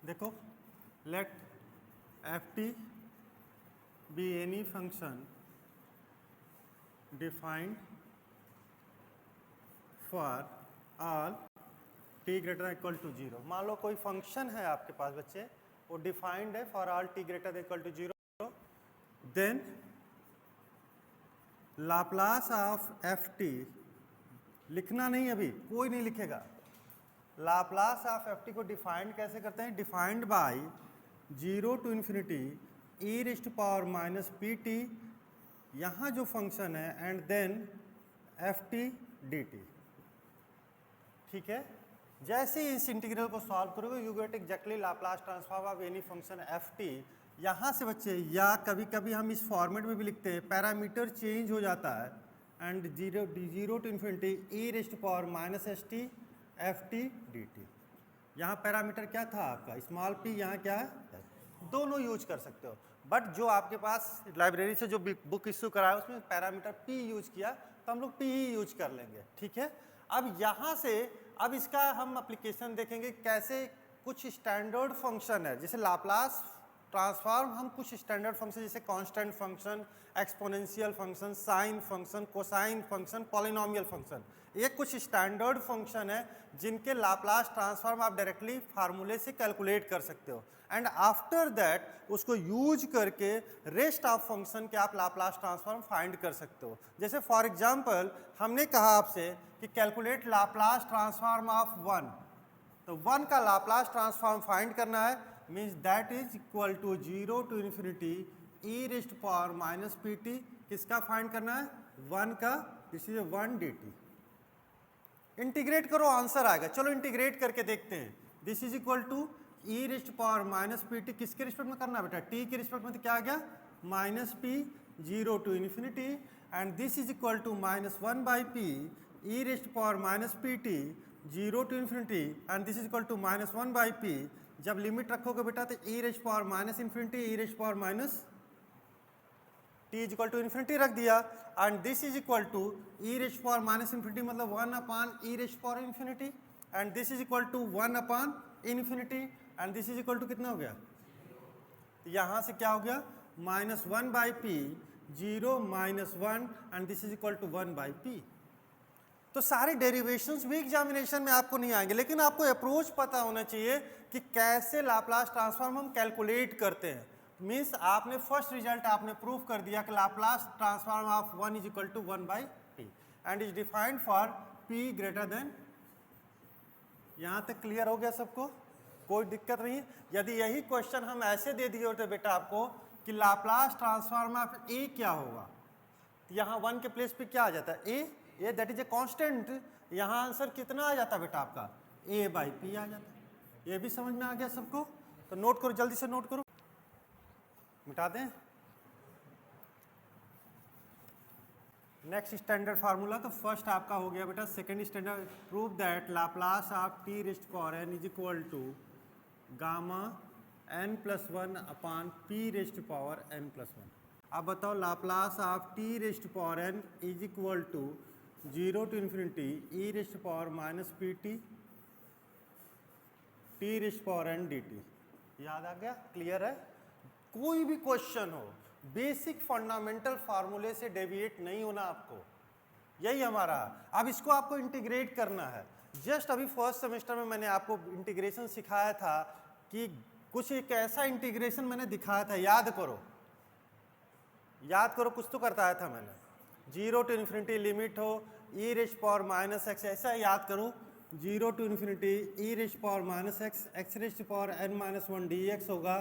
देखो, let F T be any function defined for all T greater equal to zero. मान लो कोई function है आपके पास बच्चे, वो डिफाइंड है for all T greater equal to zero, then Laplace of F T, लिखना नहीं अभी, कोई नहीं लिखेगा। लाप्लास ऑफ एफ टी को डिफाइंड कैसे करते हैं? Defined by zero to infinity E raised to power minus P T, यहाँ जो फंक्शन है, and then F T D T. ठीक है, जैसे ही इस इंटीग्रल को सॉल्व करोगे you get exactly Laplace transform of any function F T. यहाँ से बच्चे, या कभी कभी हम इस फॉर्मेट में भी लिखते हैं, पैरामीटर चेंज हो जाता है, and zero to infinity E raised to power minus S T F T D T. यहाँ पैरामीटर क्या था आपका? स्मॉल पी, यहाँ क्या है? दोनों यूज कर सकते हो, बट जो आपके पास लाइब्रेरी से जो बुक इश्यू कराया उसमें पैरामीटर पी यूज किया, तो हम लोग पी ही यूज कर लेंगे। ठीक है, अब यहाँ से अब इसका हम एप्लीकेशन देखेंगे, कैसे कुछ स्टैंडर्ड फंक्शन है, जैसे लाप्लास ट्रांसफॉर्म, हम कुछ स्टैंडर्ड फंक्शन जैसे constant function, exponential function, sine function, cosine function, polynomial function, ये कुछ स्टैंडर्ड फंक्शन है जिनके लाप्लास ट्रांसफॉर्म आप डायरेक्टली फार्मूले से कैलकुलेट कर सकते हो, एंड आफ्टर दैट उसको यूज करके रेस्ट ऑफ फंक्शन के आप लाप्लास ट्रांसफॉर्म फाइंड कर सकते हो। जैसे फॉर एग्जांपल हमने कहा आपसे कि calculate Laplace transform of one, तो वन का लाप्लास ट्रांसफॉर्म फाइंड करना है, means that is equal to zero to infinity E raised to power minus P T. किसका फाइंड करना है? वन का, this is one D T. Integrate करो, answer आएगा। चलो इंटीग्रेट करके देखते हैं। This is equal to E raised to power minus P T, किसके रिस्पेक्ट में करना है बेटा? टी के रिस्पेक्ट में, तो क्या आ गया? Minus p zero to infinity, and this is equal to minus one by p e raised to power minus P t zero to infinity, and this is equal to minus one by p. जब limit रखोगे बेटा तो e raised to power minus infinity E raised to power minus t is equal to infinity रख दिया, and this is equal to E raised to power minus infinity मतलब one upon E raised to power infinity, and this is equal to one upon infinity, and this is equal to कितना हो गया? यहाँ से क्या हो गया? Minus one by P zero minus one, and this is equal to one by P. तो सारे डेरिवेशंस भी एग्जामिनेशन में आपको नहीं आएंगे, लेकिन आपको अप्रोच पता होना चाहिए कि कैसे लाप्लास ट्रांसफॉर्म हम कैलकुलेट करते हैं। मीन्स आपने फर्स्ट रिजल्ट आपने प्रूव कर दिया कि Laplace transform of one is equal to one by P and is defined for P greater than. यहाँ तक क्लियर हो गया सबको? कोई दिक्कत नहीं है? यदि यही क्वेश्चन हम ऐसे दे दिए होते बेटा आपको कि लाप्लास ट्रांसफॉर्म ऑफ ए क्या होगा, तो यहाँ वन के प्लेस पे क्या आ जाता है? ए दैट इज ए कांस्टेंट। यहाँ आंसर कितना आ जाता बेटा आपका? ए बाई पी आ जाता। ये भी समझ में आ गया सबको? तो नोट करो, जल्दी से नोट करो, मिटा दें। नेक्स्ट स्टैंडर्ड फार्मूला, तो फर्स्ट आपका हो गया बेटा second standard, prove that Laplace of T raised to power N is equal to gamma N plus one upon P raised to power N plus one. अब बताओ Laplace of T raised to power N is equal to zero to infinity E raised to power minus P T T raised to power N D T. याद आ गया? Clear है? कोई भी question हो, basic fundamental फार्मूले से deviate नहीं होना आपको, यही हमारा। अब इसको आपको इंटीग्रेट करना है। जस्ट अभी फर्स्ट सेमेस्टर में मैंने आपको इंटीग्रेशन सिखाया था कि कुछ एक ऐसा इंटीग्रेशन मैंने दिखाया था, याद करो, याद करो, कुछ तो करता था मैंने। जीरो टू इन्फिनिटी लिमिट हो e raised to power minus x, ऐसा याद करो, zero to infinity E raised to power minus x x raised to power n minus one d x होगा,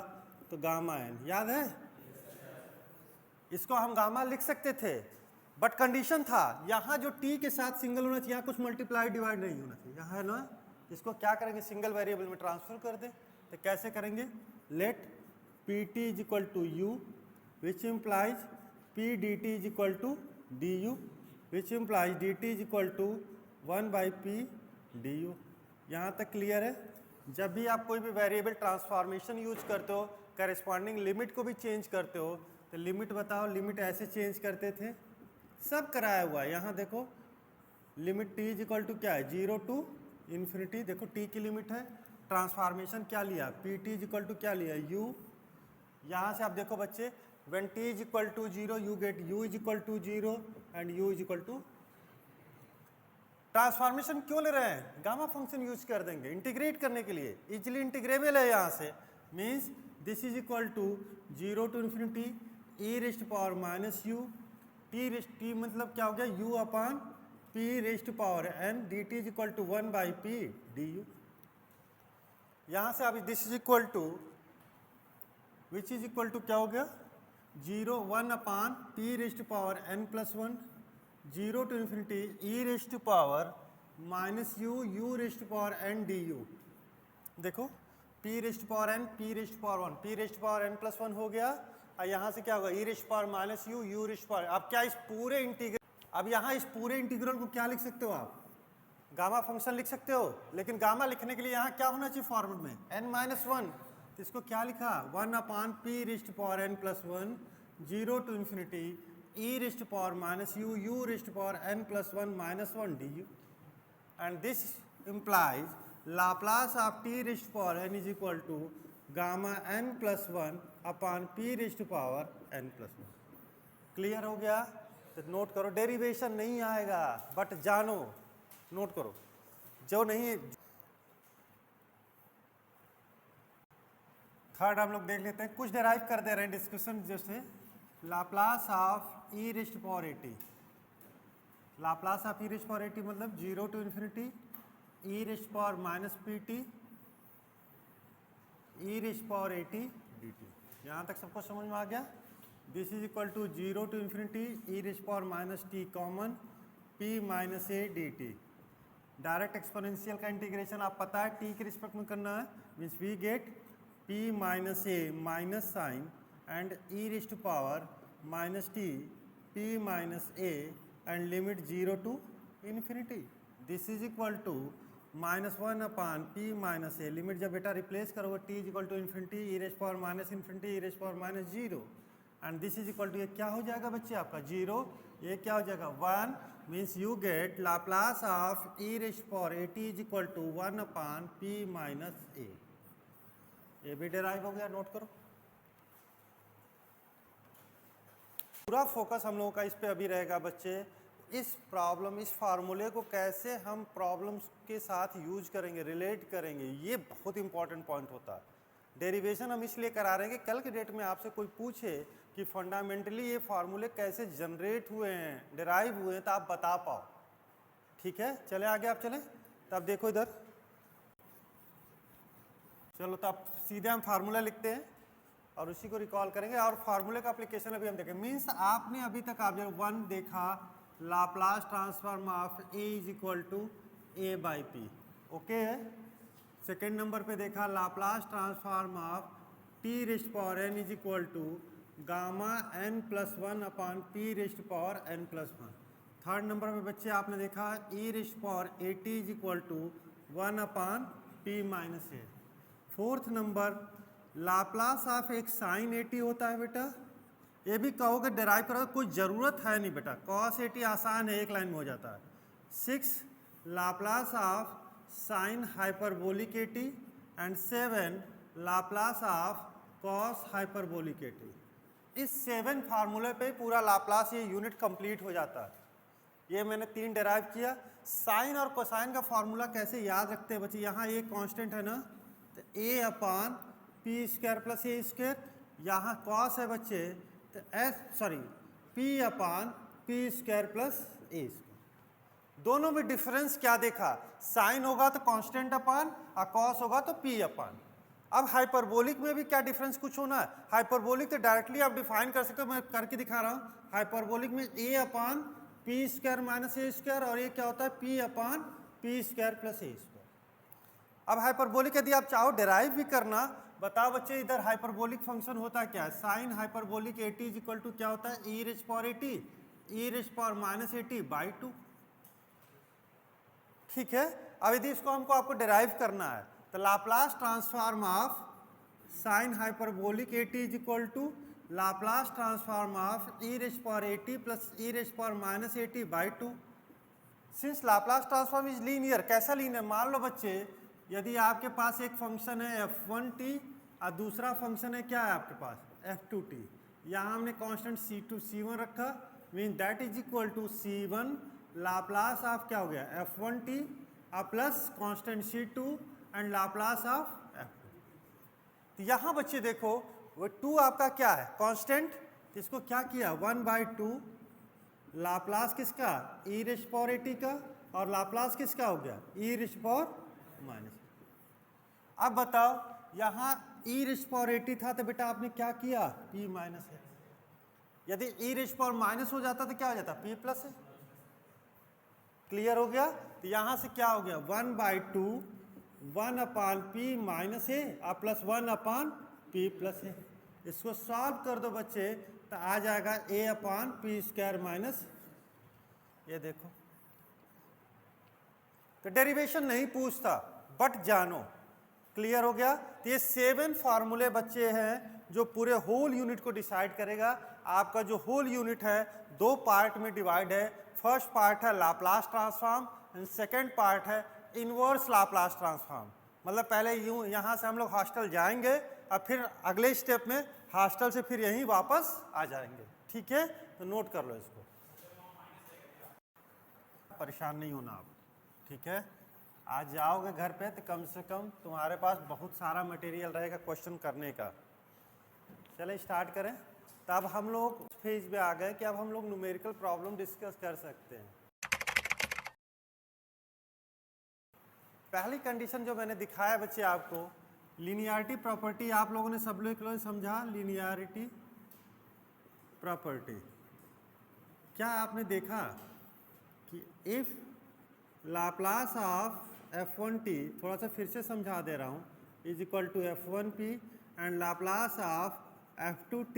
तो गामा एन। याद है? इसको हम गामा लिख सकते थे, बट कंडीशन था यहाँ जो टी के साथ सिंगल होना चाहिए, यहाँ कुछ मल्टीप्लाई डिवाइड नहीं होना चाहिए, यहाँ है ना। इसको क्या करेंगे? सिंगल वेरिएबल में ट्रांसफर कर दें। तो कैसे करेंगे? Let P T is equal to U which implies P D T is equal to D U which implies D T is equal to one by P D U. यहाँ तक clear है? जब भी आप कोई भी वेरिएबल ट्रांसफॉर्मेशन यूज करते हो, करेस्पॉन्डिंग लिमिट को भी चेंज करते हो, तो लिमिट बताओ, लिमिट ऐसे चेंज करते थे, सब कराया हुआ है। यहाँ देखो limit T is equal to क्या है? जीरो टू इन्फिनिटी, देखो टी की लिमिट है ट्रांसफॉर्मेशन क्या लिया, P T is equal to क्या लिया, u। यहाँ से आप देखो बच्चे, when t is equal to 0 you get u is equal to 0 and u is equal to. Transformation क्यों ले रहे हैं, गामा फंक्शन यूज कर देंगे इंटीग्रेट करने के लिए, इजिली इंटीग्रेबल है यहाँ से। Means this is equal to 0 to infinity e raised power minus U, T मतलब क्या हो गया, u upon p raised power n dt is equal to 1 by p du। यहाँ से आप this is equal to which is equal to क्या हो गया, 0 1 upon p raised power n plus 1 0 to infinity e raised power minus u raised power n du। देखो p raised power n, p raised power 1, p raised power n plus 1 हो गया, और यहाँ से क्या होगा, e raised power minus u raised power. अब क्या इस पूरे इंटीग्रल, अब यहाँ इस पूरे इंटीग्रल को क्या लिख सकते हो आप, गामा फंक्शन लिख सकते हो, लेकिन गामा लिखने के लिए यहाँ क्या होना चाहिए फॉर्मेट में, n माइनस 1, तो इसको क्या लिखा, 1 upon p raised power n plus 1 0 to infinity e raised power minus u raised power n plus 1 minus 1 du। And this implies Laplace of t raised power n is equal to gamma n plus 1 upon p raised power n plus 1। Clear हो गया, तो note करो, derivation नहीं आएगा but जानो, note करो जो नहीं। थर्ड हम लोग देख लेते हैं, कुछ डेराइव कर दे रहे हैं डिस्कशन, जैसे Laplace of E raised power A T, Laplace of E raised power A T मतलब 0 to infinity E raised power minus P T E raised power A T D T. यहाँ तक सबको समझ में आ गया। This is equal to 0 to infinity E raised power minus T common P minus A D T. Direct exponential का integration आप पता है टी के रिस्पेक्ट में करना है, means we get P minus A minus sign and E raised power minus T P minus A and limit 0 to infinity. This is equal to minus 1 upon P minus A, limit जब बेटा replace करोगे T is equal to infinity E raised power minus infinity E raised power minus 0 and this is equal to, ये क्या हो जाएगा बच्चे आपका 0, ये क्या हो जाएगा 1, means you get Laplace of E raised power A T is equal to 1 upon P minus a. ये भी डेराइव हो गया, नोट करो। पूरा फोकस हम लोगों का इस पे अभी रहेगा बच्चे, इस प्रॉब्लम, इस फार्मूले को कैसे हम प्रॉब्लम्स के साथ यूज करेंगे, रिलेट करेंगे, ये बहुत इंपॉर्टेंट पॉइंट होता है। डेरिवेशन हम इसलिए करा रहे हैं कि कल के डेट में आपसे कोई पूछे कि फंडामेंटली ये फार्मूले कैसे जनरेट हुए हैं, डिराइव हुए हैं, तो आप बता पाओ। ठीक है, चले आगे, आप चलें। तो आप देखो इधर, चलो तो आप सीधे हम फार्मूला लिखते हैं और उसी को रिकॉल करेंगे, और फार्मूले का एप्लीकेशन अभी हम देखें। मीन्स आपने अभी तक आप जब 1 देखा, Laplace transform of a is equal to a by p, okay है। सेकेंड नंबर पे देखा Laplace transform of t raised power N is equal to gamma N plus 1 upon p raised power N plus 1। Third number पे बच्चे आपने देखा e raised power A T is equal to 1 upon P minus a. Fourth number Laplace of एक sine a t होता है बेटा, ये भी कहोगे डेराइव करोगे, कोई ज़रूरत है नहीं बेटा, कॉस ए टी आसान है, एक लाइन में हो जाता है। 6 Laplace of sine hyperbolic A T and 7 Laplace of cos hyperbolic A T. इस 7 फार्मूले पे पूरा लाप्लास ये यूनिट कंप्लीट हो जाता है। ये मैंने 3 डेराइव किया। साइन और कोसाइन का फार्मूला कैसे याद रखते हैं बच्चे, यहाँ ये कांस्टेंट है ना, तो a upon p square plus a square, यहाँ कॉस है बच्चे तो p upon p square plus a square. दोनों में डिफरेंस क्या देखा, साइन होगा तो कांस्टेंट अपॉन और कॉस होगा तो पी अपॉन। अब हाइपरबोलिक में भी क्या डिफरेंस कुछ होना है, हाइपरबोलिक तो डायरेक्टली आप डिफाइन कर सकते हो, मैं करके दिखा रहा हूँ। हाइपरबोलिक में a upon p square minus a square, और ये क्या होता है p upon p square plus a square. अब हाइपरबोलिक यदि आप चाहो डेराइव भी करना, बताओ बच्चे इधर हाइपरबोलिक फंक्शन होता क्या है, sine hyperbolic A T is equal to क्या होता है e raise power A t e raise power minus A T by 2। ठीक है, अब यदि इसको हमको आपको डेराइव करना है तो Laplace transform of sine hyperbolic A T is equal to Laplace transform of E raise power A T plus E raise power minus A T by 2। Since Laplace transform is linear, कैसा linear, मान लो बच्चे यदि आपके पास एक function है f1t और दूसरा फंक्शन है क्या है आपके पास f2t, यहाँ हमने कांस्टेंट c1 रखा, mean that is equal to c1 Laplace of क्या हो गया f1t plus constant c2 and Laplace of f2। तो यहाँ बच्चे देखो वो 2 आपका क्या है कांस्टेंट, इसको क्या किया 1/2 लाप्लास किसका e रेज़ पावर at का, और लाप्लास किसका हो गया e रेज़ पावर माइनस। अब बताओ यहाँ e रेज़ पावर at था तो बेटा आपने क्या किया p माइनस है, यदि e रेज़ पावर माइनस हो जाता तो क्या हो जाता p प्लस है। क्लियर हो गया। तो यहाँ से क्या हो गया 1/2 1/p माइनस है और प्लस 1/p प्लस है। इसको सॉल्व कर दो बच्चे तो आ जाएगा a/p² माइनस, ये देखो। तो डेरिवेशन नहीं पूछता बट जानो। क्लियर हो गया। तो ये 7 फार्मूले बच्चे हैं जो पूरे होल यूनिट को डिसाइड करेगा। आपका जो होल यूनिट है 2 पार्ट में डिवाइड है। फर्स्ट पार्ट है Laplace transform and second part है इनवर्स लाप्लास ट्रांसफॉर्म। मतलब पहले यूँ यहाँ से हम लोग हॉस्टल जाएंगे और फिर अगले स्टेप में हॉस्टल से फिर यहीं वापस आ जाएंगे। ठीक है, तो नोट कर लो इसको, परेशान नहीं होना आप। ठीक है, आज जाओगे घर पे तो कम से कम तुम्हारे पास बहुत सारा मटेरियल रहेगा क्वेश्चन करने का। चले स्टार्ट करें। तो अब हम लोग उस फेज में आ गए कि अब हम लोग न्यूमेरिकल प्रॉब्लम डिस्कस कर सकते हैं। पहली कंडीशन जो मैंने दिखाया बच्चे आपको, लीनियरिटी प्रॉपर्टी आप लोगों ने सब लोग समझा। लीनियरिटी प्रॉपर्टी क्या आपने देखा कि इफ लाप्लास ऑफ f1t, थोड़ा सा फिर से समझा दे रहा हूँ, is equal to f1p and Laplace of f2t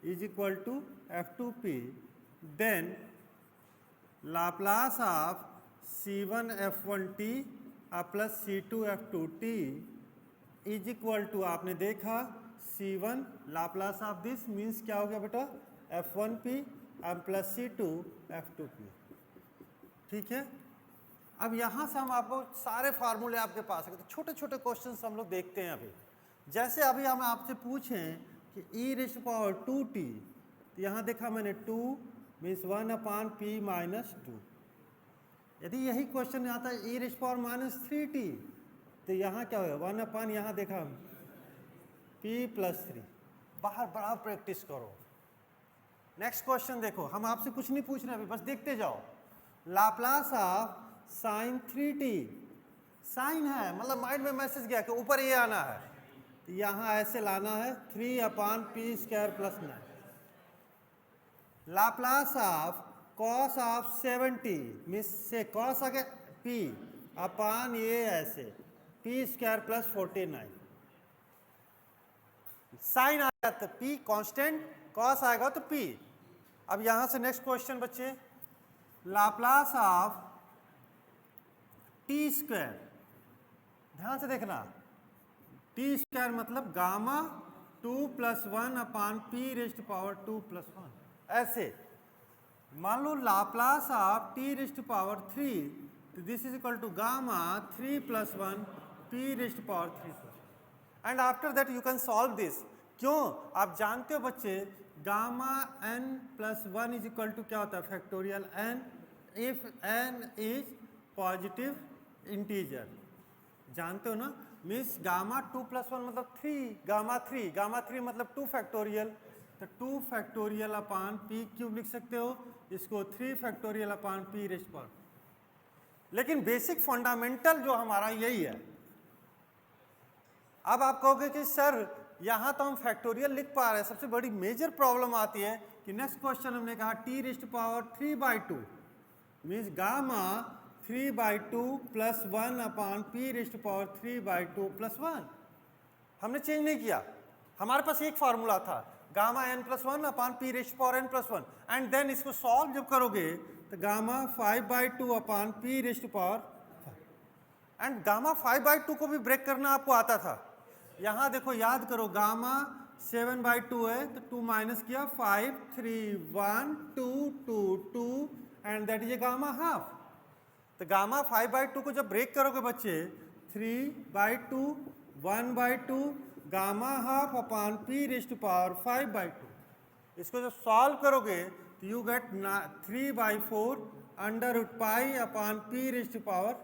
is equal to f2p, then Laplace of c1 f1t plus c2 f2t is equal to, आपने देखा c1 Laplace of this means क्या हो गया बेटा f1p प्लस c2 f2p। ठीक है, अब यहाँ से हम आपको सारे फार्मूले आपके पास है, तो छोटे छोटे क्वेश्चन हम लोग देखते हैं। अभी जैसे अभी हम आपसे पूछें कि e रेज़ पावर 2t, तो यहाँ देखा मैंने 2 मीन्स 1/p माइनस 2। यदि यही क्वेश्चन आता है e rays power minus 3t, तो यहाँ क्या होगा 1/, यहाँ देखा हम p प्लस 3। बाहर बड़ा प्रैक्टिस करो। नेक्स्ट क्वेश्चन देखो, हम आपसे कुछ नहीं पूछ रहे अभी, बस देखते जाओ। Laplace of sine 3t, sign है मतलब माइंड में मैसेज गया कि ऊपर ये आना है, तो यहाँ ऐसे लाना है 3/p² plus 9। Laplace of cos of 70 means से कॉस आ गया p अपान ये ऐसे p² प्लस 49। साइन आया तो p कांस्टेंट, कॉस आएगा तो p। अब यहाँ से नेक्स्ट क्वेश्चन बच्चे, लाप्लास ऑफ t², ध्यान से देखना, t² मतलब गामा 2 + 1/p रेज़्ड पावर 2 + 1। ऐसे मान लो Laplace of t raised power 3, तो this is equal to gamma 3 + 1p raised power 3। And after that you can solve this. क्यों? आप जानते हो बच्चे gamma n + 1 is equal to क्या होता है factorial n if n is positive integer. जानते हो ना, मीन्स गामा 2 + 1 मतलब 3, गामा 3 मतलब 2 फैक्टोरियल, तो 2 फैक्टोरियल अपान p³ लिख सकते हो, इसको 3 फैक्टोरियल अपान p रेज़्ड पावर। लेकिन बेसिक फंडामेंटल जो हमारा यही है। अब आप कहोगे कि सर यहाँ तो हम फैक्टोरियल लिख पा रहे हैं, सबसे बड़ी मेजर प्रॉब्लम आती है कि नेक्स्ट क्वेश्चन हमने कहा t raised power 3/2 means gamma 3/2 + 1/p raised power 3/2 + 1। हमने चेंज नहीं किया, हमारे पास एक फार्मूला था gamma n + 1/p raised power n + 1। And then इसको सॉल्व जब करोगे तो gamma 5/2/p raised power, and gamma 5/2 को भी ब्रेक करना आपको आता था। यहाँ देखो याद करो, गामा 7/2 है तो 2 माइनस किया 5 3 1 2 2 2 and that is a gamma half. तो गामा 5/2 को जब ब्रेक करोगे बच्चे 3/2 1/2 gamma half upon P raise to power 5/2। इसको जब सॉल्व करोगे तो you get 3/4 under root pi upon P raise to power.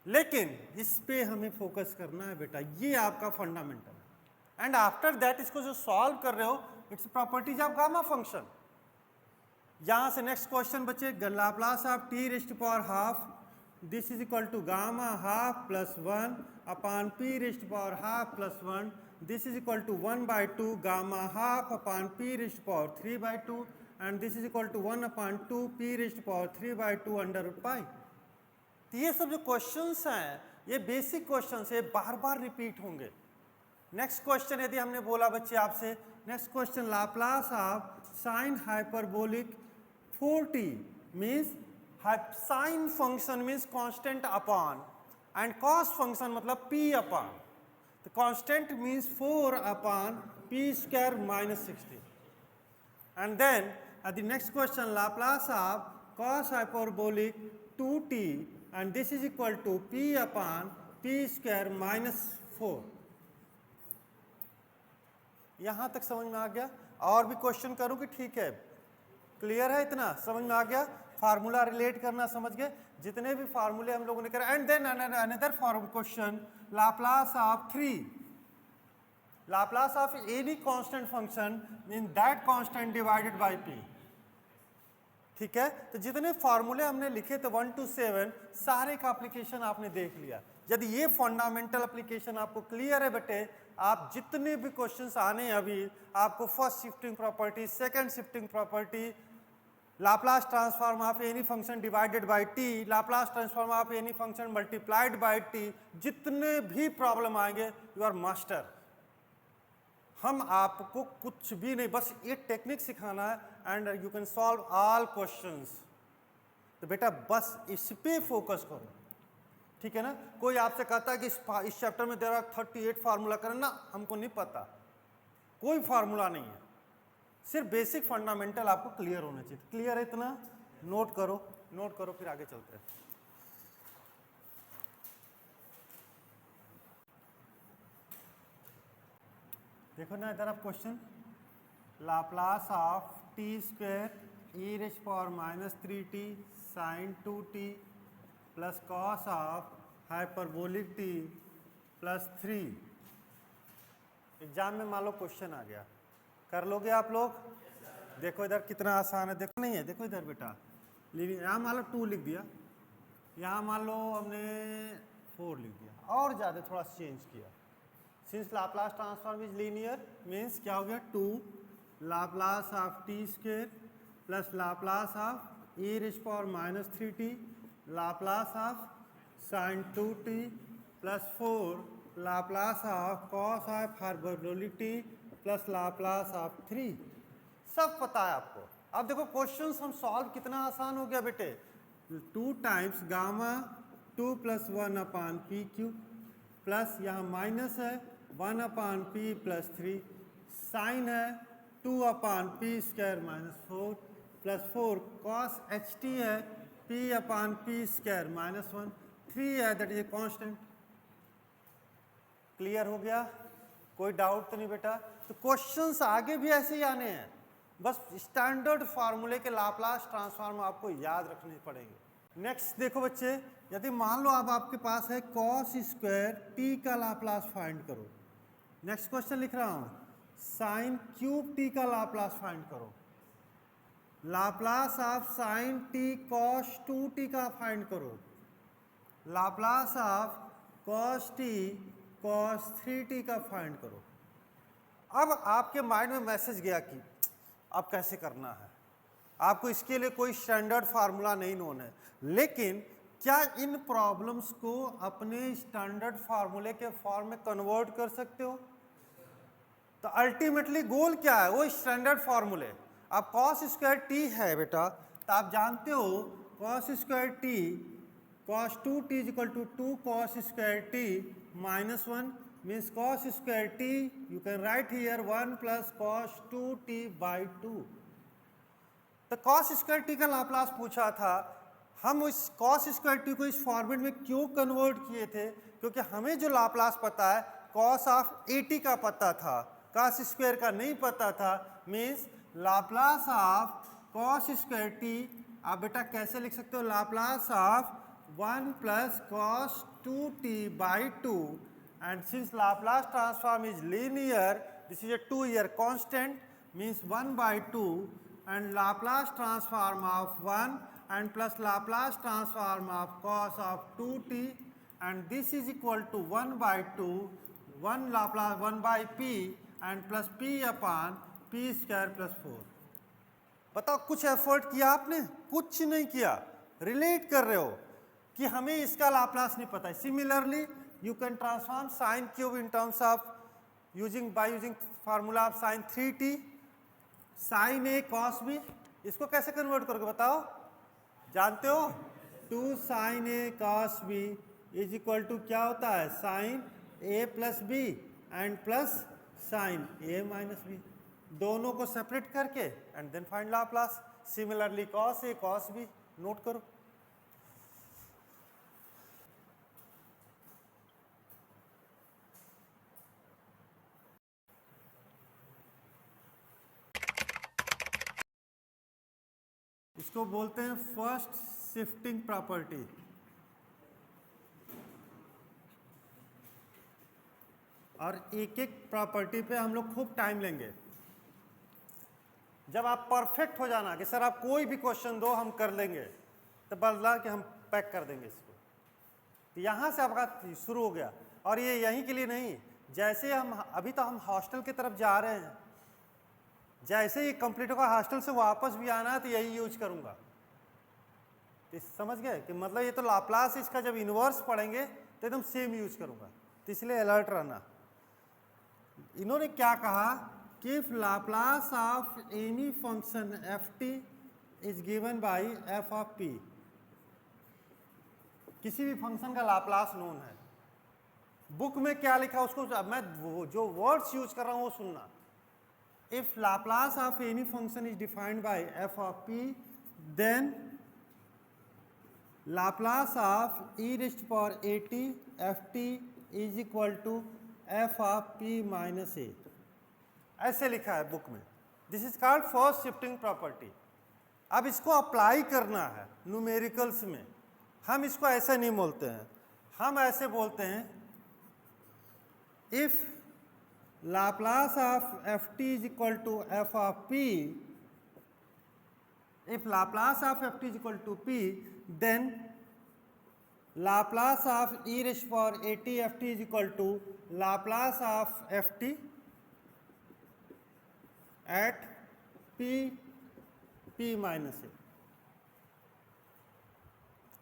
लेकिन इस पे हमें फोकस करना है बेटा, ये आपका फंडामेंटल है। एंड आफ्टर दैट इसको जो सॉल्व कर रहे हो, it's properties of gamma function. यहां से नेक्स्ट क्वेश्चन बचे, Laplace of T raise to power half, this is equal to gamma half plus 1 upon P raise to power half plus 1, this is equal to 1/2 gamma half upon P raise to power 3/2 and this is equal to 1/2 P raise to power 3/2 under root pi. तो ये सब जो questions हैं ये basic questions है, बार बार repeat होंगे। नेक्स्ट क्वेश्चन यदि हमने बोला बच्चे आपसे, next question Laplace of sine hyperbolic 4t means sine function means constant upon and cos function मतलब p अपॉन, तो constant means 4 upon p square minus 60 and then the next question Laplace of cos hyperbolic 2t and this is equal to p upon p square minus 4। यहां तक समझ में आ गया? और भी क्वेश्चन करूं कि ठीक है, क्लियर है? इतना समझ में आ गया? फार्मूला रिलेट करना समझ गए? जितने भी फार्मूले हम लोगों ने करे। And then another form question, Laplace of 3, Laplace of any constant function mean that constant divided by p। ठीक है, तो जितने फार्मूले हमने लिखे थे 1 to 7 सारे का एप्लीकेशन आपने देख लिया। यदि ये फंडामेंटल एप्लीकेशन आपको क्लियर है बेटे, आप जितने भी क्वेश्चंस आने हैं अभी, आपको first shifting property, second shifting property, Laplace transform of any function divided by T, Laplace transform of any function multiplied bye T, जितने भी प्रॉब्लम आएंगे यू आर मास्टर। हम आपको कुछ भी नहीं, बस ये टेक्निक सिखाना है and you can solve all questions. तो बेटा बस इस पे फोकस करो, ठीक है ना? कोई आपसे कहता है कि इस चैप्टर में देर आर 38 फार्मूला करना, हमको नहीं पता, कोई फार्मूला नहीं है, सिर्फ बेसिक फंडामेंटल आपको क्लियर होना चाहिए। क्लियर है इतना? नोट करो, नोट करो, फिर आगे चलते हैं। देखो ना इधर आप question, Laplace of t square e raise power minus 3t sine 2t plus cos of hyperbolic t plus 3। Exam में मान लो क्वेश्चन आ गया, कर लोगे आप लोग? देखो इधर कितना आसान है, देखो नहीं है, देखो इधर बेटा, यहाँ मान लो 2 लिख दिया, यहाँ मान लो हमने 4 लिख दिया, और ज़्यादा थोड़ा चेंज किया। Since Laplace transform is linear means क्या हो गया, 2 Laplace of t square plus Laplace of e raise power minus 3t Laplace of sine 2t plus 4 Laplace of cos of hyperbolic t plus Laplace of 3। सब पता है आपको। अब देखो questions हम सॉल्व, कितना आसान हो गया बेटे। 2 times gamma 2 plus 1 upon p cube plus यहाँ माइनस है 1 अपॉन पी प्लस 3, साइन है 2 upon p square minus 4 plus 4 cos h t है p upon p square minus 1, 3 है that is a constant. Clear हो गया? कोई डाउट तो नहीं बेटा? तो क्वेश्चंस आगे भी ऐसे ही आने हैं, बस स्टैंडर्ड फार्मूले के लाप्लास ट्रांसफॉर्म आपको याद रखने पड़ेंगे। नेक्स्ट देखो बच्चे, यदि मान लो अब आपके पास है कॉस स्क्वायर टी का लाप्लास फाइंड करो। नेक्स्ट क्वेश्चन लिख रहा हूं, साइन क्यूब टी का लाप्लास फाइंड करो। Laplace of sign T cos 2t का फाइंड करो। Laplace of cos T cos 3t का फाइंड करो। अब आपके माइंड में मैसेज गया कि अब कैसे करना है। आपको इसके लिए कोई स्टैंडर्ड फार्मूला नहीं नोन है, लेकिन क्या इन प्रॉब्लम्स को अपने स्टैंडर्ड फार्मूले के फॉर्म में कन्वर्ट कर सकते हो? तो अल्टीमेटली गोल क्या है? वो स्टैंडर्ड फार्मूले। अब कॉस स्क्वायर टी है बेटा, तो आप जानते हो cos square t cos 2t is equal to 2 cos square t minus 1 means cos square t you can write here 1 plus cos 2t by 2। तो कॉस स्क्वायर टी का लाप्लास पूछा था, हम इस कॉस स्क्वायर टी को इस format में क्यों कन्वर्ट किए थे? क्योंकि हमें जो लाप्लास पता है कॉस ऑफ ए टी का पता था, कॉस स्क्वायर का नहीं पता था। Means Laplace of cos square T, आप बेटा कैसे लिख सकते हो? Laplace of 1 plus cos 2t/2, and since Laplace transform is linear, this is a 2-year constant, means 1/2, and Laplace transform of 1 and plus Laplace transform of cos of 2t, and this is equal to 1/2, 1 Laplace 1 by p and plus p upon p square plus 4। बताओ कुछ effort किया आपने? कुछ नहीं किया। Relate कर रहे हो कि हमें इसका लाप्लास नहीं पता है। Similarly you can transform sin cube in terms of using formula of sin 3t, sin a cos b। इसको कैसे कन्वर्ट करोगे बताओ? जानते हो? 2 sin a cos b is equal to क्या होता है? sin a plus b and plus sin a minus b। दोनों को सेपरेट करके and then find Laplace. Similarly cos a cos b, note करो। इसको बोलते हैं फर्स्ट शिफ्टिंग प्रॉपर्टी। और एक एक प्रॉपर्टी पे हम लोग खूब टाइम लेंगे। जब आप परफेक्ट हो जाना कि सर आप कोई भी क्वेश्चन दो हम कर लेंगे, तो बदला कि हम पैक कर देंगे इसको। तो यहाँ से आपका शुरू हो गया। और ये यहीं के लिए नहीं, जैसे हम अभी तो हम हॉस्टल की तरफ जा रहे हैं, जैसे ही कंप्लीट होगा हॉस्टल से वापस भी आना है तो यही यूज करूंगा। तो समझ गए कि मतलब ये तो लाप्लास इसका जब इनवर्स पढ़ेंगे तो एकदम सेम यूज करूंगा। तो इसलिए अलर्ट रहना। इन्होंने क्या कहा कि if Laplace of any function F T is given by F of P, किसी भी फंक्शन का लाप्लास नोन है। बुक में क्या लिखा उसको मैं जो वर्ड्स यूज कर रहा हूं वो सुनना। If Laplace of any function is defined by f of p, then Laplace of e raised to power at ft is equal to f of p minus a। ऐसे लिखा है बुक में। This is called first shifting property. अब इसको apply करना है numericals में। हम इसको ऐसे नहीं बोलते हैं, हम ऐसे बोलते हैं if Laplace of ft is equal to f of p, if Laplace of ft is equal to p, then Laplace of e raised to power at ft is equal to Laplace of ft at p minus a।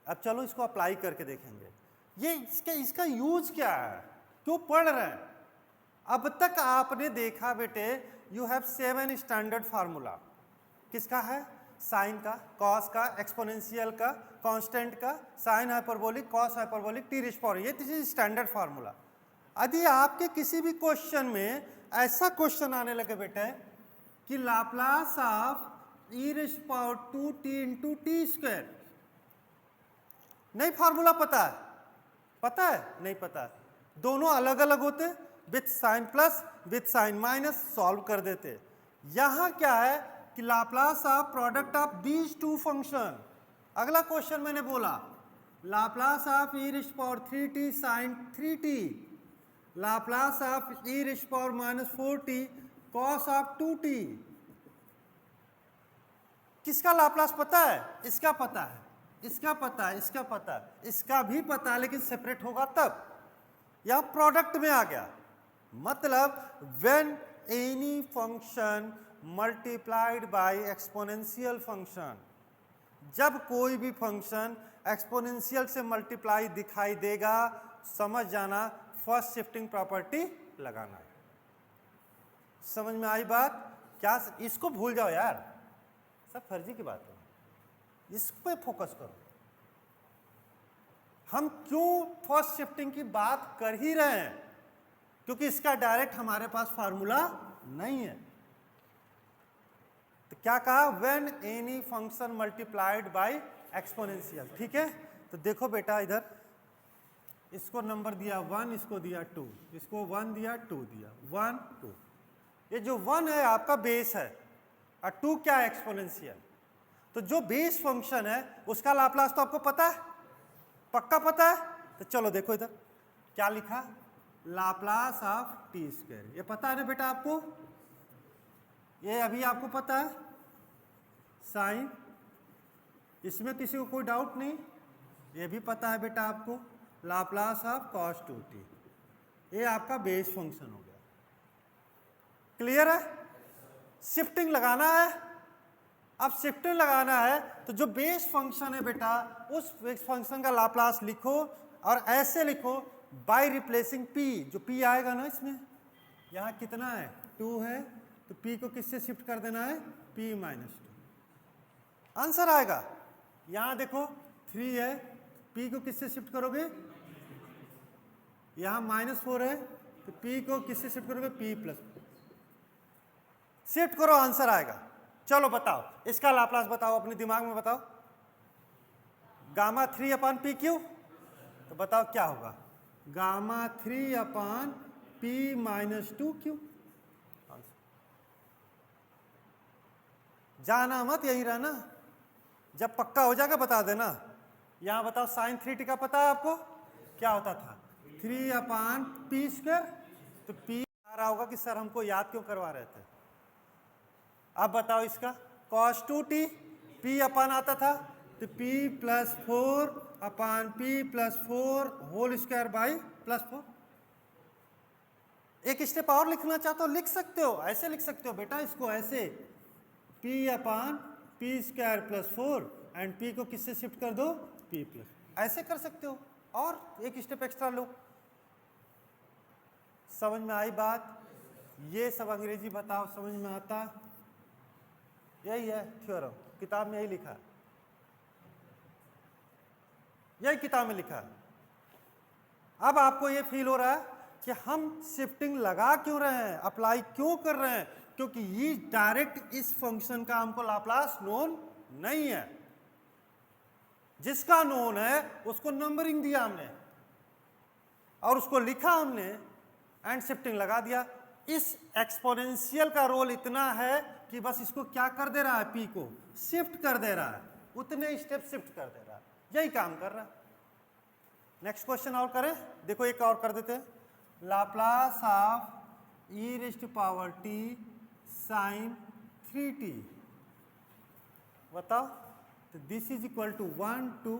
अब चलो इसको apply करके देखेंगे। ये इसका use क्या है, क्यों पढ़ रहे हैं? अब तक आपने देखा बेटे यू हैव 7 स्टैंडर्ड फार्मूला। किसका है? साइन का, कॉस का, एक्सपोनेंशियल का, कांस्टेंट का, sine hyperbolic, cos hyperbolic, T rays power. ये चीज स्टैंडर्ड फार्मूला। यदि आपके किसी भी क्वेश्चन में ऐसा क्वेश्चन आने लगे बेटे कि Laplace of e raise power 2t into T square, नहीं फार्मूला पता है? पता है? नहीं पता है। दोनों अलग अलग होते, with sine plus with sine minus solve कर देते। यहां क्या है कि Laplace of product of these two function. अगला क्वेश्चन मैंने बोला Laplace of e raise power 3t sine 3t, Laplace of e raise power -4t cos of 2t। किसका लाप्लास पता है? इसका पता है, इसका पता है, इसका पता है, इसका भी पता है, लेकिन सेपरेट होगा तब। यह प्रोडक्ट में आ गया। मतलब when any function multiplied by exponential function, जब कोई भी फंक्शन एक्सपोनेंशियल से मल्टीप्लाई दिखाई देगा, समझ जाना फर्स्ट शिफ्टिंग प्रॉपर्टी लगाना है। समझ में आई बात? क्या इसको भूल जाओ यार, सब फर्जी की बात है। इस पे फोकस करो। हम क्यों फर्स्ट शिफ्टिंग की बात कर ही रहे हैं? क्योंकि इसका डायरेक्ट हमारे पास फार्मूला नहीं है। तो क्या कहा? When any function multiplied by exponential, ठीक है। तो देखो बेटा इधर इसको नंबर दिया 1, इसको दिया 2, इसको 1 दिया 2 दिया, 1 2। ये जो 1 है आपका बेस है और 2 क्या है, एक्सपोनेंशियल। तो जो बेस फंक्शन है उसका लाप्लास तो आपको पता है, पक्का पता है। तो चलो देखो इधर क्या लिखा, लाप्लास ऑफ टी स्क्वायर। ये पता है ना बेटा आपको, ये अभी आपको पता है साइन, इसमें किसी को कोई डाउट नहीं। ये भी पता है बेटा आपको लाप्लास ऑफ कॉस 2t। ये आपका बेस फंक्शन हो गया, क्लियर है। शिफ्टिंग लगाना है, अब शिफ्टिंग लगाना है तो जो बेस फंक्शन है बेटा उस बेस फंक्शन का लाप्लास लिखो और ऐसे लिखो बाय रिप्लेसिंग p। जो p आएगा ना इसमें, यहाँ कितना है 2 है, तो p को किससे शिफ्ट कर देना है, p माइनस 2, आंसर आएगा। यहाँ देखो 3 है, p को किससे शिफ्ट करोगे, यहाँ -4 है तो p को किससे शिफ्ट करोगे, p प्लस, शिफ्ट करो आंसर आएगा। चलो बताओ इसका लाप्लास बताओ, अपने दिमाग में बताओ। गामा 3 अपान पी क्यू, तो बताओ क्या होगा, गामा 3 अपान p माइनस 2 क्यू। जाना मत, यही रहना, जब पक्का हो जाएगा बता देना। यहां बताओ साइन 3t का पता है आपको, क्या होता था 3 अपान पी स्क्वायर। तो p आ रहा होगा कि सर हमको याद क्यों करवा रहे थे। अब बताओ इसका cos 2t, p अपान आता था तो p plus 4 upon p plus 4 whole square by plus 4। एक स्टेप और लिखना चाहते हो लिख सकते हो, ऐसे लिख सकते हो बेटा इसको ऐसे, p upon p square plus 4 and p को किससे शिफ्ट कर दो, p प्लस, ऐसे कर सकते हो। और एक स्टेप एक्स्ट्रा लो। समझ में आई बात, ये सब अंग्रेजी बताओ समझ में आता, यही है थ्योरम, किताब में यही लिखा है, यही किताब में लिखा है। अब आपको ये फील हो रहा है कि हम शिफ्टिंग लगा क्यों रहे हैं, अप्लाई क्यों कर रहे हैं, क्योंकि ये डायरेक्ट इस फंक्शन का हमको लाप्लास नोन नहीं है। जिसका नोन है उसको नंबरिंग दिया हमने और उसको लिखा हमने एंड शिफ्टिंग लगा दिया। इस एक्सपोनेंशियल का रोल इतना है कि बस इसको क्या कर दे रहा है, p को शिफ्ट कर दे रहा है, उतने स्टेप शिफ्ट कर दे रहा है, यही काम कर रहा है। नेक्स्ट क्वेश्चन और करें, देखो एक और कर देते हैं, Laplace of e raised to power t sine 3t, बताओ। तो this is equal to 1 to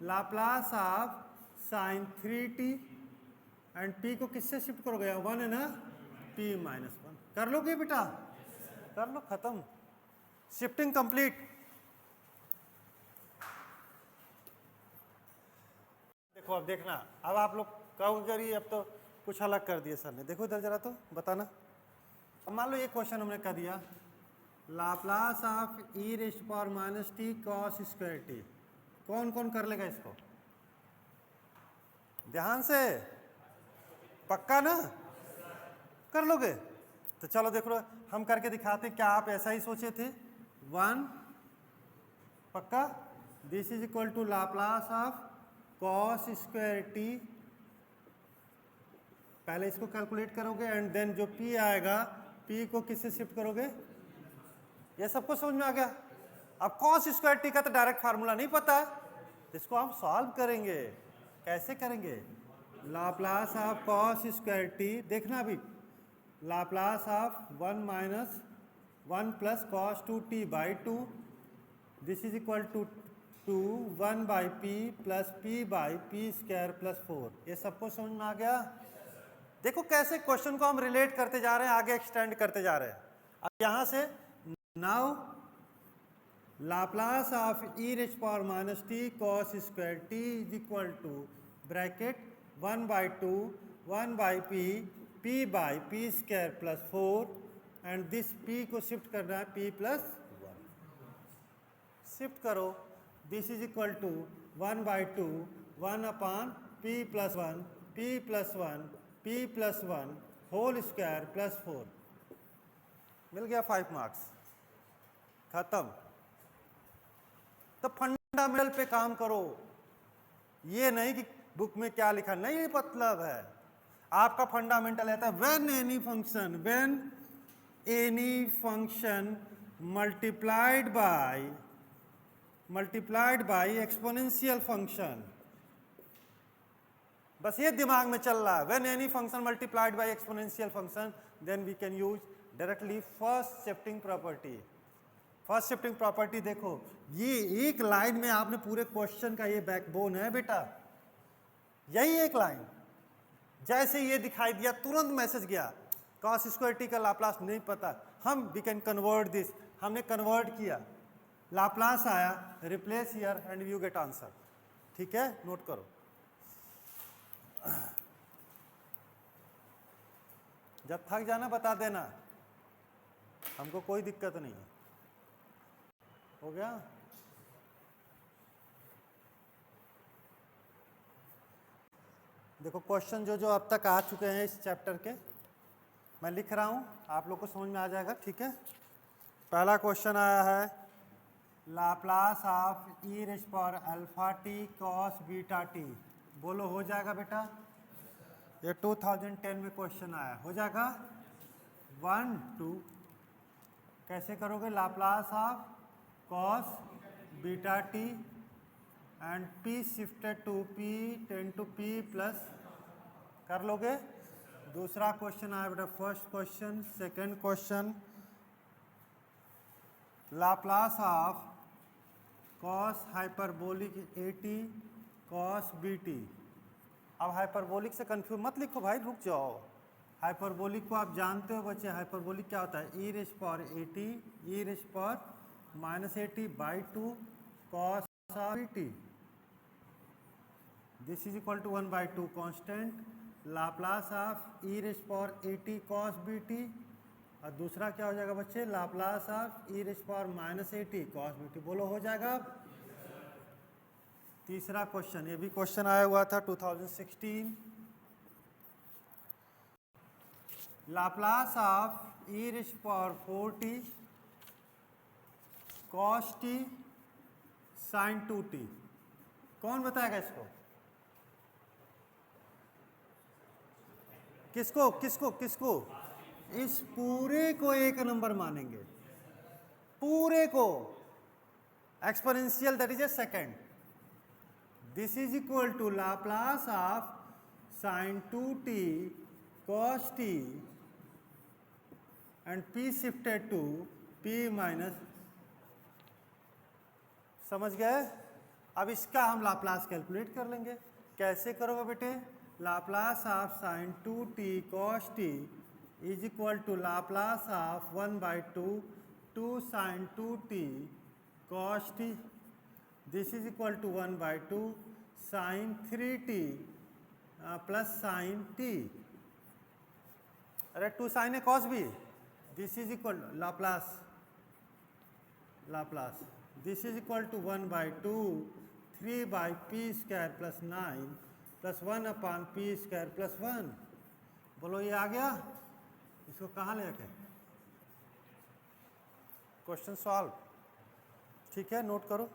Laplace of sine 3t and p को किससे शिफ्ट करोगे, 1 है ना, p माइनस 1। कर लोगे बेटा, कर लो, खत्म, शिफ्टिंग कंप्लीट। देखो अब देखना, अब आप लोग कहोगे करिए अब तो कुछ अलग कर दिया सर ने। देखो इधर जरा तो बताना। अब मान लो ये क्वेश्चन हमने कर दिया, Laplace of e raised to power minus T cos square t. कौन कौन कर लेगा इसको, ध्यान से, पक्का ना, कर लोगे। तो चलो देख लो, हम करके दिखाते, क्या आप ऐसा ही सोचे थे। 1 पक्का, this is equal to Laplace of cos square t, पहले इसको कैलकुलेट करोगे एंड देन जो p आएगा p को किससे शिफ्ट करोगे, ये सबको समझ में आ गया। अब कॉस स्क्वायर टी का तो डायरेक्ट फार्मूला नहीं पता है, इसको हम सॉल्व करेंगे। कैसे करेंगे, Laplace of cos square t, देखना अभी, Laplace of 1 minus 1 plus cos 2t by 2, this is equal to 1 by p plus p by p square plus 4। ये सबको समझ में आ गया। देखो कैसे क्वेश्चन को हम रिलेट करते जा रहे हैं, आगे एक्सटेंड करते जा रहे हैं। अब यहाँ से now Laplace of e raised power minus T cos square T is equal to bracket 1 by 2 1 by p by p square plus 4 and this p को शिफ्ट करना है p प्लस 1, शिफ्ट करो, this is equal to 1 by 2 1 upon p plus 1 p plus 1 p plus 1 whole square plus 4, मिल गया 5 marks, खत्म। तो fundamental पे काम करो, ये नहीं कि बुक में क्या लिखा, नहीं मतलब है आपका फंडामेंटल है when any function multiplied by exponential function, बस ये दिमाग में चल रहा है। When any function multiplied by exponential function then we can use directly first shifting property. First shifting property देखो, ये एक लाइन में आपने पूरे क्वेश्चन का ये बैकबोन है बेटा, यही एक लाइन। जैसे ये दिखाई दिया तुरंत मैसेज गया, कॉस स्क्वायर टी का लाप्लास नहीं पता, हम वी कैन कन्वर्ट दिस, हमने कन्वर्ट किया, लाप्लास आया, replace here and you get answer. ठीक है, नोट करो। जब थक जाना बता देना, हमको कोई दिक्कत नहीं है। हो गया? देखो क्वेश्चन जो अब तक आ चुके हैं इस चैप्टर के, मैं लिख रहा हूं, आप लोग को समझ में आ जाएगा। ठीक है, पहला क्वेश्चन आया है Laplace of e raise power alpha T cos beta T. बोलो हो जाएगा बेटा? ये 2010 में क्वेश्चन आया, हो जाएगा? 1 2 कैसे करोगे? Laplace of cos beta t and p shifted to p ten to p plus, कर लोगे? दूसरा क्वेश्चन आया बेटा, first question. Second question Laplace of cos hyperbolic A t cos b t. अब हाइपरबोलिक से कंफ्यूज मत लिखो भाई, रुक जाओ। हाइपरबोलिक को आप जानते हो बच्चे, हाइपरबोलिक क्या होता है? E raise power A t, e raise power minus A T by 2 cos b t, this is equal to 1/2 constant Laplace of e raise power A t cos b t. और दूसरा क्या हो जाएगा बच्चे? Laplace of e raise power minus A t cos b t. बोलो हो जाएगा? तीसरा क्वेश्चन, ये भी क्वेश्चन आया हुआ था 2016। Laplace of e raise power 4t cos t sine 2t। कौन बताएगा इसको? किसको किसको किसको? इस पूरे को एक नंबर मानेंगे, पूरे को exponential, that is a second. This is equal to Laplace of sine 2t cos t and p shifted to p minus. समझ गए? अब इसका हम लाप्लास कैलकुलेट कर लेंगे। कैसे करोगे बेटे? Laplace of sine 2t cos t is equal to Laplace of 1/2 2 sine 2t cos t, this is equal to 1/2 sine 3t plus sine t। अरे 2 साइन ए कॉस भी, this is equal Laplace this is equal to 1/2 3/p square plus 9 plus 1/p square plus 1। बोलो ये आ गया? इसको कहाँ ले जाके question solve. ठीक है, नोट करो।